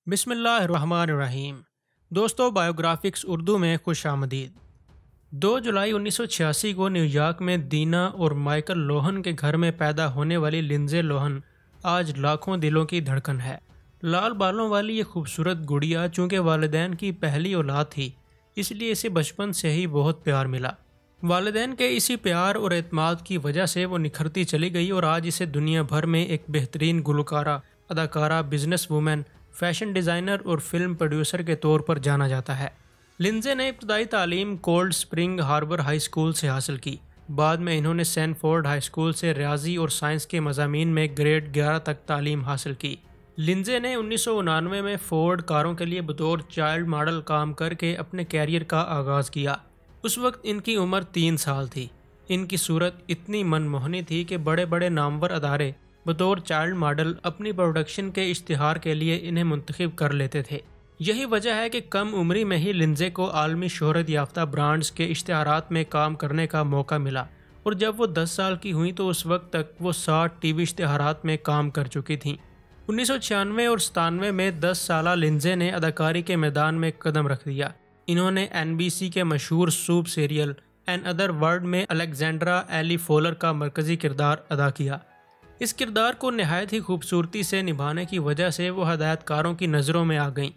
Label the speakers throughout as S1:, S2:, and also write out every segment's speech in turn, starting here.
S1: बिस्मिल्लाहिर्रहमानिर्रहीम। दोस्तों, बायोग्राफिक्स उर्दू में खुश आमदीद। 2 जुलाई 1986 को न्यूयॉर्क में दीना और माइकल लोहन के घर में पैदा होने वाली लिंजे लोहन आज लाखों दिलों की धड़कन है। लाल बालों वाली ये खूबसूरत गुड़िया चूँकि वालिदैन की पहली औलाद थी, इसलिए इसे बचपन से ही बहुत प्यार मिला। वालिदैन के इसी प्यार और एतमाद की वजह से वो निखरती चली गई और आज इसे दुनिया भर में एक बेहतरीन गुलकारा, अदाकारा, बिजनेस वूमेन, फैशन डिज़ाइनर और फिल्म प्रोड्यूसर के तौर पर जाना जाता है। लिंजे ने इब्तदाई तालीम Cold Spring Harbor high school से हासिल की। बाद में इन्होंने सैनफोर्ड हाई स्कूल से रियाजी और साइंस के मज़ामीन में ग्रेड 11 तक तालीम हासिल की। लिंजे ने 1999 में फोर्ड कारों के लिए बतौर चाइल्ड मॉडल काम करके अपने कैरियर का आगाज़ किया। उस वक्त इनकी उम्र 3 साल थी। इनकी सूरत इतनी मनमोहनी थी कि बड़े बड़े नामवर अदारे बतौर चाइल्ड मॉडल अपनी प्रोडक्शन के इश्तिहार के लिए इन्हें मुंतखब कर लेते थे। यही वजह है कि कम उम्री में ही लिंजे को आलमी शोहरत याफ्ता ब्रांड्स के इश्तिहारात में काम करने का मौका मिला और जब वो 10 साल की हुई तो उस वक्त तक वो 60 टीवी इश्तिहारात में काम कर चुकी थीं। 1996 और 97 में 10 साला लिंजे ने अदाकारी के मैदान में कदम रख दिया। इन्होंने NBC के मशहूर soap serial Another World में अलेक्जेंड्रा एली फोलर का मरकजी किरदार अदा किया। इस किरदार को नहायत ही खूबसूरती से निभाने की वजह से वो हदायतकारों की नज़रों में आ गईं।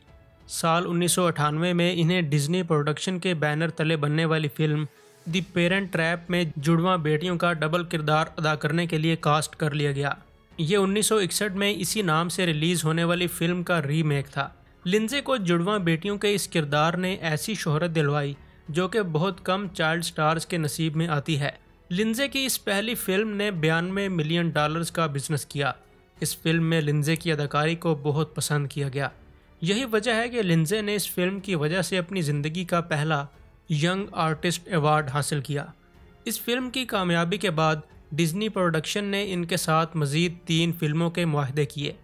S1: साल 1998 में इन्हें डिज्नी प्रोडक्शन के बैनर तले बनने वाली फिल्म द पेरेंट ट्रैप में जुड़वा बेटियों का डबल किरदार अदा करने के लिए कास्ट कर लिया गया। ये 1961 में इसी नाम से रिलीज़ होने वाली फिल्म का रीमेक था। लिंजे को जुड़वा बेटियों के इस किरदार ने ऐसी शोहरत दिलवाई जो कि बहुत कम चाइल्ड स्टार्स के नसीब में आती है। लिंजे की इस पहली फिल्म ने $92 मिलियन का बिजनेस किया। इस फिल्म में लिंजे की अदाकारी को बहुत पसंद किया गया। यही वजह है कि लिंजे ने इस फिल्म की वजह से अपनी ज़िंदगी का पहला यंग आर्टिस्ट अवार्ड हासिल किया। इस फिल्म की कामयाबी के बाद डिज्नी प्रोडक्शन ने इनके साथ मज़ीद 3 फिल्मों के मुआहदे किए।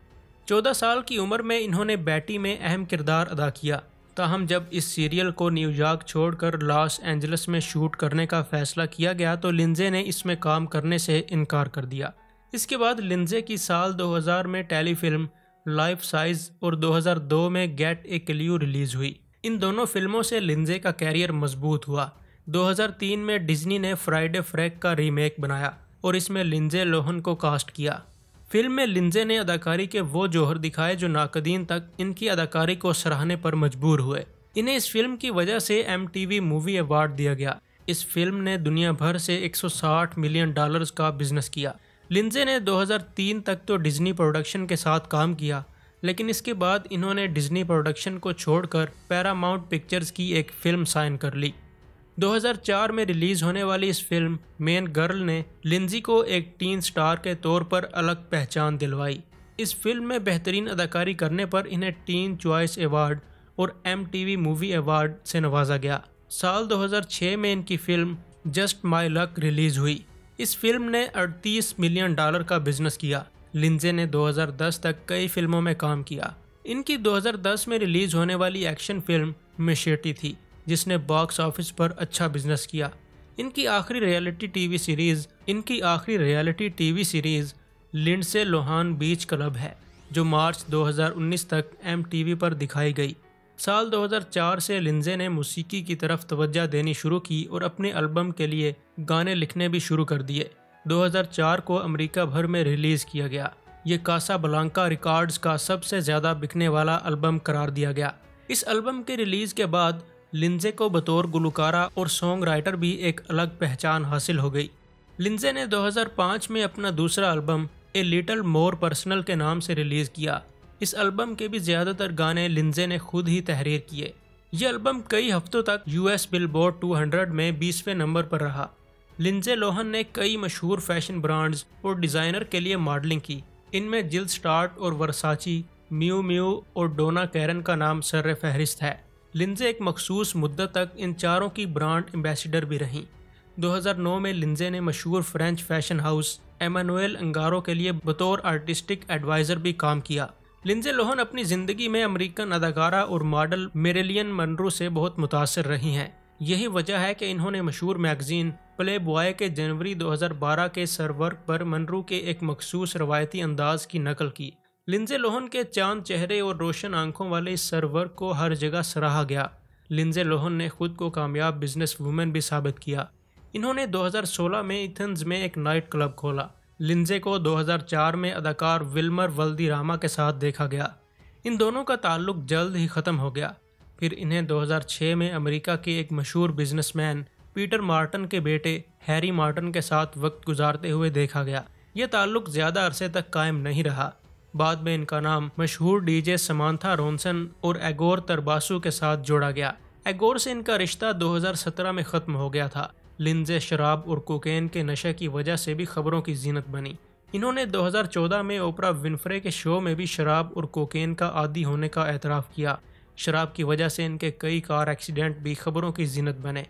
S1: 14 साल की उम्र में इन्होंने बैटी में अहम किरदार अदा किया। ताहम जब इस सीरियल को न्यूयॉर्क छोड़कर लॉस एंजलिस में शूट करने का फैसला किया गया तो लिंजे ने इसमें काम करने से इनकार कर दिया। इसके बाद लिंजे की साल 2000 में टेलीफिल्म लाइफ साइज और 2002 में गेट ए क्ल्यू रिलीज़ हुई। इन दोनों फिल्मों से लिंजे का कैरियर मजबूत हुआ। 2003 में डिज्नी ने फ्राइडे फ्रैक का रीमेक बनाया और इसमें लिंजे लोहन को कास्ट किया। फिल्म में लिंजे ने अदाकारी के वो जौहर दिखाए जो नाकदीन तक इनकी अदाकारी को सराहने पर मजबूर हुए। इन्हें इस फिल्म की वजह से MTV मूवी अवार्ड दिया गया। इस फिल्म ने दुनिया भर से $160 मिलियन का बिजनेस किया। लिंजे ने 2003 तक तो डिज्नी प्रोडक्शन के साथ काम किया, लेकिन इसके बाद इन्होंने डिज्नी प्रोडक्शन को छोड़कर पैरामाउंट पिक्चर्स की एक फिल्म साइन कर ली। 2004 में रिलीज़ होने वाली इस फिल्म मेन गर्ल ने लिंजी को एक टीन स्टार के तौर पर अलग पहचान दिलवाई। इस फिल्म में बेहतरीन अदाकारी करने पर इन्हें टीन चॉइस अवार्ड और MTV मूवी अवार्ड से नवाजा गया। साल 2006 में इनकी film just my luck release हुई। इस फिल्म ने $38 मिलियन का बिजनेस किया। लिंजे ने 2010 तक कई फिल्मों में काम किया। इनकी 2010 में रिलीज़ होने वाली एक्शन फिल्म मेशेटी थी, जिसने बॉक्स ऑफिस पर अच्छा बिजनेस किया। इनकी आखिरी reality TV series Lindsay Lohan Beach Club है, जो मार्च 2019 तक MTV पर दिखाई गई। साल 2004 से लिंजे ने मौसीकी की तरफ तवज्जो देनी शुरू की और अपने एल्बम के लिए गाने लिखने भी शुरू कर दिए। 2004 को अमेरिका भर में रिलीज़ किया गया। ये कासाब्लांका रिकॉर्ड्स का सबसे ज़्यादा बिकने वाला एल्बम करार दिया गया। इस एल्बम के रिलीज़ के बाद लिंजे को बतौर गुलकारा और सॉन्ग राइटर भी एक अलग पहचान हासिल हो गई। लिंजे ने 2005 में अपना दूसरा album a little more personal के नाम से रिलीज़ किया। इस एल्बम के भी ज़्यादातर गाने लिंजे ने खुद ही तहरीर किए। यह एल्बम कई हफ्तों तक US बिलबोर्ड 200 में 20वें नंबर पर रहा। लिंजे लोहन ने कई मशहूर फैशन ब्रांड्स और डिज़ाइनर के लिए मॉडलिंग की। इनमें जिल स्टार्ट और वर्साची, म्यू म्यू और डोना कैरन का नाम सर फहरिस्त है। लिंजे एक मखसूस मुद्दत तक इन चारों की ब्रांड एम्बेसडर भी रहीं। 2009 में लिंजे ने मशहूर फ्रेंच फैशन हाउस एमानुएल अंगारो के लिए बतौर आर्टिस्टिक एडवाइज़र भी काम किया। लिंजे लोहन अपनी ज़िंदगी में अमेरिकन अदाकारा और मॉडल मेरिलियन मनरो से बहुत मुतासर रही हैं। यही वजह है कि इन्होंने मशहूर मैगजीन प्ले बॉय के जनवरी 2012 के सरवर्क पर मनरू के एक मखसूस रवायती अंदाज की नकल की, लिंजे लोहन के चांद चेहरे और रोशन आंखों वाले इस सर्वर को हर जगह सराहा गया। लिंजे लोहन ने खुद को कामयाब बिजनेस वूमेन भी साबित किया। इन्होंने 2016 में एथेंस में एक नाइट क्लब खोला। लिंजे को 2004 में अदाकार विल्मर वल्दिरामा के साथ देखा गया। इन दोनों का ताल्लुक जल्द ही ख़त्म हो गया। फिर इन्हें 2006 में अमेरिका के एक मशहूर बिजनेसमैन पीटर मार्टन के बेटे हैरी मार्टन के साथ वक्त गुजारते हुए देखा गया। यह ताल्लुक ज़्यादा अरसे तक कायम नहीं रहा। बाद में इनका नाम मशहूर डीजे समांथा रोनसन और एगोर तरबासू के साथ जोड़ा गया। एगोर से इनका रिश्ता 2017 में ख़त्म हो गया था। लिंजे शराब और कोकेन के नशे की वजह से भी खबरों की जीनत बनी। इन्होंने 2014 में ओपरा विनफ्रे के शो में भी शराब और कोकेन का आदी होने का एतराफ़ किया। शराब की वजह से इनके कई कार एक्सीडेंट भी खबरों की जीनत बने।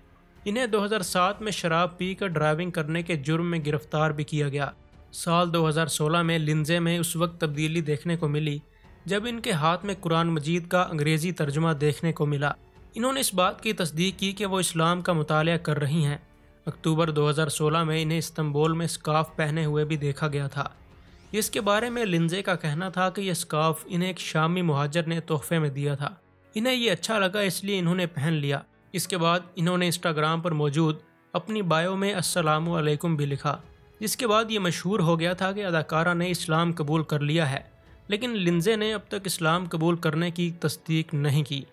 S1: इन्हें 2007 में शराब पीकर ड्राइविंग करने के जुर्म में गिरफ्तार भी किया गया। साल 2016 में लिंजे में उस वक्त तब्दीली देखने को मिली जब इनके हाथ में कुरान मजीद का अंग्रेज़ी तर्जुमा देखने को मिला। इन्होंने इस बात की तस्दीक की कि वो इस्लाम का मुतालिया कर रही हैं। अक्टूबर 2016 में इन्हें इस्तांबुल में स्कार्फ पहने हुए भी देखा गया था। इसके बारे में लिंजे का कहना था कि यह स्कार्फ इन्हें एक शामी मुहाजिर ने तोहफे में दिया था। इन्हें ये अच्छा लगा इसलिए इन्होंने पहन लिया। इसके बाद इन्होंने इंस्टाग्राम पर मौजूद अपनी बायो में अस्सलामु अलैकुम भी लिखा, जिसके बाद ये मशहूर हो गया था कि अदाकारा ने इस्लाम कबूल कर लिया है। लेकिन लिंजे ने अब तक इस्लाम कबूल करने की तस्दीक नहीं की।